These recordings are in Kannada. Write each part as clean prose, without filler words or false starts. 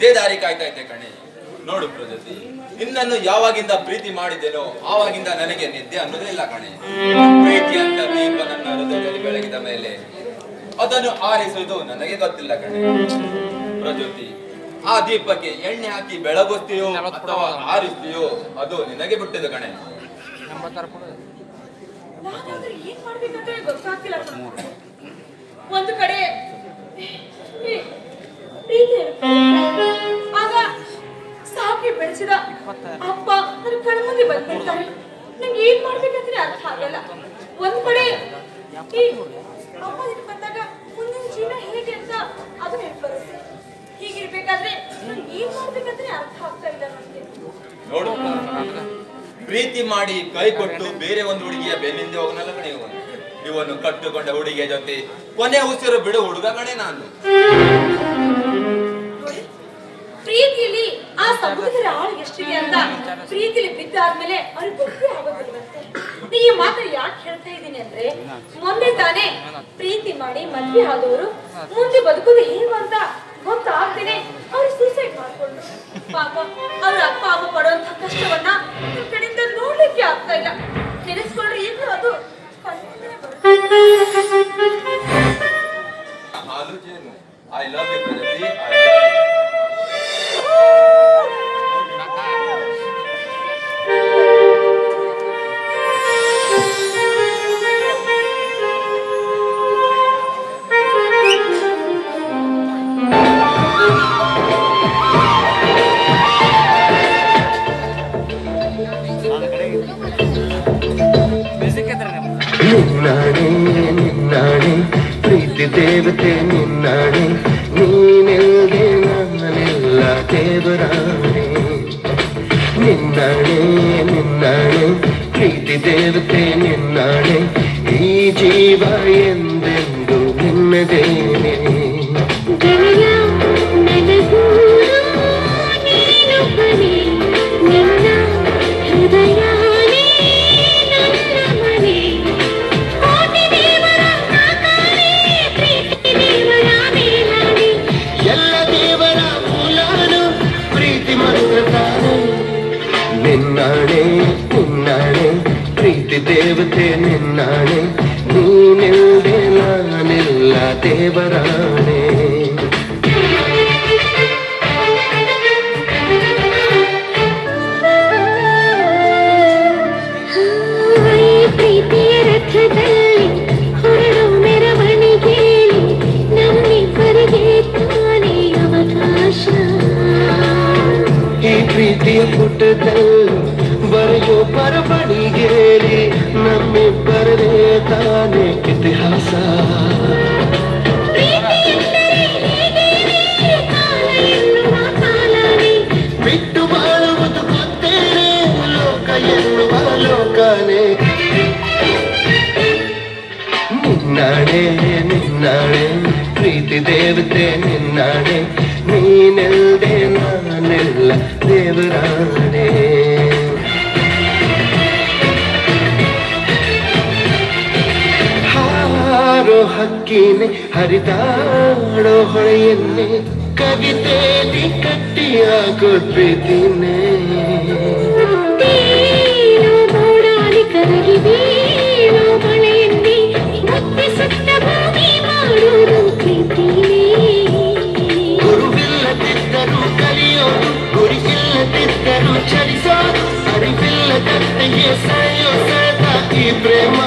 ಇದೇ ದಾರಿ ಕಾಯ್ತಾ ಇದ್ದೆ ಕಣೆ. ನೋಡು ಪ್ರಜತಿ, ನಿನ್ನನ್ನು ಯಾವಾಗಿಂದ ಪ್ರೀತಿ ಮಾಡಿದ್ದೇನೋ ಆವಾಗಿಂದ ನನಗೆ ನಿದ್ದೆ ಅನ್ನೋದೇ ಇಲ್ಲ ಕಣೆ. ಪ್ರೀತಿ ಅಂತ ದೀಪ ನನ್ನ ಹೃದಯದಲ್ಲಿ ಬೆಳಗಿದ ಮೇಲೆ ಅದನ್ನು ಆರಿಸುವುದು ನನಗೆ ಗೊತ್ತಿಲ್ಲ ಕಣೆ. ಪ್ರಜ್ಯೋತಿ, ಆ ದೀಪಕ್ಕೆ ಎಣ್ಣೆ ಹಾಕಿ ಬೆಳಗುತ್ತೀಯೋ ಅಥವಾ ಆರಿಸ್ತೀಯೋ ಅದು ನಿನಗೆ ಬಿಟ್ಟಿದ್ದು ಕಣೆ. ಒಂದು ಕಡೆ ಆಗ ಸಾಕಿ ಬೆಳೆಸಿದ ಅಪ್ಪ ನನ್ನ ಕಣ್ಮುಂದೆ ಬಂದ್ಬಿಡ್ತಾರೆ. ನಂಗೆ ಏನ್ ಮಾಡ್ಬೇಕಂದ್ರೆ ಅರ್ಥ ಆಗಲ್ಲ. ಒಂದ್ ಕಡೆ ಅಪ್ಪ ಬಂದಾಗ ಮುಂದಿನ ಜೀವನ ಹೇಗೆ ಅಂತ ಅದು ನೆನಪು ಬರುತ್ತೆ. ಹೀಗಿರ್ಬೇಕಾದ್ರೆ ನಂಗೆ ಏನ್ ಮಾಡ್ಬೇಕಂದ್ರೆ ಅರ್ಥ ಆಗ್ತಾ ಇಲ್ಲ ನನಗೆ. ನೋಡು, ಪ್ರೀತಿ ಮಾಡಿ ಕೈ ಕೊಟ್ಟು ಬೇರೆ ಒಂದು ಹುಡುಗಿಯ ಬೆನ್ನಿಂದ ಹೋಗನಲ್ಲ ಕಣೆ ಇವನು ಕಟ್ಟುಕೊಂಡ ಹುಡುಗಿಯ ಜೊತೆ ಕೊನೆ ಉಸಿರು ಬಿಡು ಹುಡುಗ ಕಣೆ ನಾನು. ಪ್ರೀತಿಲಿ ಆ ಸಮುದ್ರದ ಆಳು ಎಷ್ಟಿದೆ ಅಂತ ಪ್ರೀತಿಲಿ ಬಿದ್ದಾದ್ಮೇಲೆ ಅವ್ರಿಗೆ ಗೊತ್ತೇ ಆಗೋದಿಲ್ವಂತೆ. ಈ ಮಾತ್ರ ಯಾಕೆ ಹೇಳ್ತಾ ಇದ್ದೀನಿ ಅಂದ್ರೆ, ಮೊನ್ನೆ ತಾನೇ ಪ್ರೀತಿ ಮಾಡಿ ಮದ್ವೆ ಆದವರು ಮುಂದೆ ಬದುಕೋದು ಹೇಗೆ ಅಂತ ಗೊತ್ತಾಗ್ತೇನೆ ಅವ್ರು ಸೂಸೈಡ್ ಮಾಡ್ಕೊಂಡ್ರು. ಪಾಪ ಅವ್ರ ಅಪ್ಪ ಅಮ್ಮ ಪಡುವಂತ ಕಷ್ಟವನ್ನ ನಿಮ್ ಕಡೆಯಿಂದ ನೋಡ್ಲಿಕ್ಕೆ ಆಗ್ತಾ ಇಲ್ಲ. ನೆನೆಸ್ಕೊಂಡ್ರೆ ಈಗಲೂ ಅದು ಹಾಲು ಜೇನು. I love you Prajati. ನಿನ್ನಾಣೆ ನಿನ್ನಾಣೆ ಪ್ರೀತಿ ದೇವತೆ ನಿನ್ನಾಣೆ, ನೀನೆಲ್ದೆ ನಾನೆಲ್ಲ ದೇವರಾಣೆ. ನಿನ್ನಾಣೆ ನಿನ್ನಾಣೆ ಪ್ರೀತಿ ದೇವತೆ ನಿನ್ನಾಣೆ, ಈ ಜೀವ ಎಂದೆಂದು ನಿನ್ನದೇನೆ. ನಿನ್ನಾಣೆ ನಿನ್ನಾಣೆ ಪ್ರೀತಿ ದೇವತೆ ನಿನ್ನಾಣೆ, ನೀನೆಲ್ದೆ ನಾನೆಲ್ಲ ದೇವರಾಣೆ. ಪ್ರೀತಿಯ ರಥದಲ್ಲಿ ಹೊರಡು ಮೆರವಣಿಗೆಯಲ್ಲಿ ನಮ್ಮಿಬ್ಬರಿಗೆ ತಾನೇ ಅವಕಾಶ. ಈ ಪ್ರೀತಿಯ ಪುಟದಲ್ಲಿ ಬರೆಯೋ ಬರವಣಿಗೆಯಲ್ಲಿ ನಮ್ಮಿಬ್ಬರದೇ ತಾನೇ ಇತಿಹಾಸ. ಬಿಟ್ಟು ಬಾಳುವುದು ಗೊತ್ತೇನೆ ಲೋಕ ಎನ್ನುವ ಲೋಕನೇ. ನಿನ್ನಾಣೆ ನಿನ್ನಾಣೆ ಪ್ರೀತಿ ದೇವತೆ ನಿನ್ನಾಣೆ, ನೀನೆಲ್ದೆ ನಾನೆಲ್ಲ ದೇವರಾಣೆ. ಹಾರೋ ಹಕ್ಕಿನೆ ಹರಿದಾಡೋ ಹೊಳೆಯನ್ನೇ ಕವಿತೆಯಲ್ಲಿ ಕಟ್ಟಿಯಾಗೋ ಪ್ರೀತಿನೇ. ಕರಗಿ ಬೀಳೋ ಮಳೆಯನ್ನೇ ಮುತ್ತಿ ಸುತ್ತ ಭೂಮಿ ಮಾಡೋದು ಪ್ರೀತಿನೇ. ಗುರುವಿಲ್ಲದಿದ್ದರೂ ಕಲಿಯೋದು, ಗುರಿಯಿಲ್ಲದಿದ್ದರೂ ಚಲಿಸೋದು, ಅರಿವಿಲ್ಲದಂತೆಯೇ ಸೆಳೆಯೋ ಸೆಳೆತ ಈ ಪ್ರೇಮ.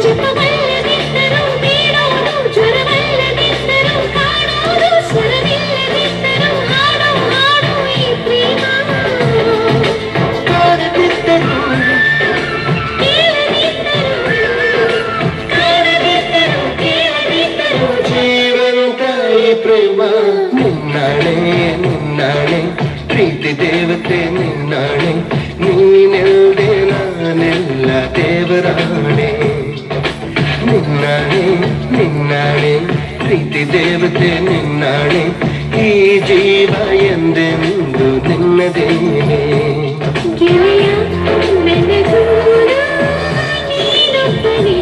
ಜಪವಲ್ಲದಿದ್ದರೂ ಬೀಳೋದು, ಜ್ವರವಲ್ಲದಿದ್ದರೂ ಕಾಣೋದು, ಸ್ವರವಿಲ್ಲದಿದ್ದರೂ ಹಾಡೋ ಹಾಡು ಈ ಪ್ರೇಮ. ಕಾಣದಿದ್ದರೂ ಜೀವಂತ ಈ ಪ್ರೇಮ. ನಿನ್ನಾಣೆ ನಿನ್ನಾಣೆ ಪ್ರೀತಿ ದೇವತೆ ನಿನ್ನಾಣೆ, ನೀನೆಲ್ದೆ ನಾನೆಲ್ಲ ದೇವರಾಣೆ. ನಿನ್ನಾಣೆ ನಿನ್ನಾಣೆ ಪ್ರೀತಿ ದೇವತೆ ನಿನ್ನಾಣೆ, ಈ ಜೀವ ಎಂದೆಂದು ನಿನ್ನದೇನೆ. ಗೆಳೆಯ ನನಗೂನು ನೀನೊಬ್ಬನೇ,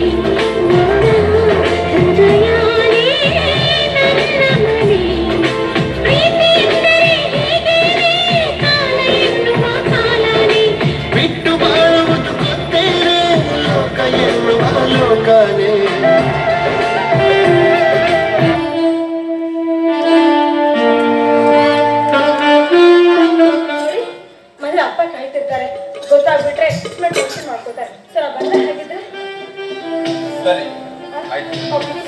ನನ್ನ ಹೃದಯನೇ ನನ್ನ ಮನೆ. ಪ್ರೀತಿ ಸರಿ ಆಯ್ತು. ಒಪ್ಪಿಗೆ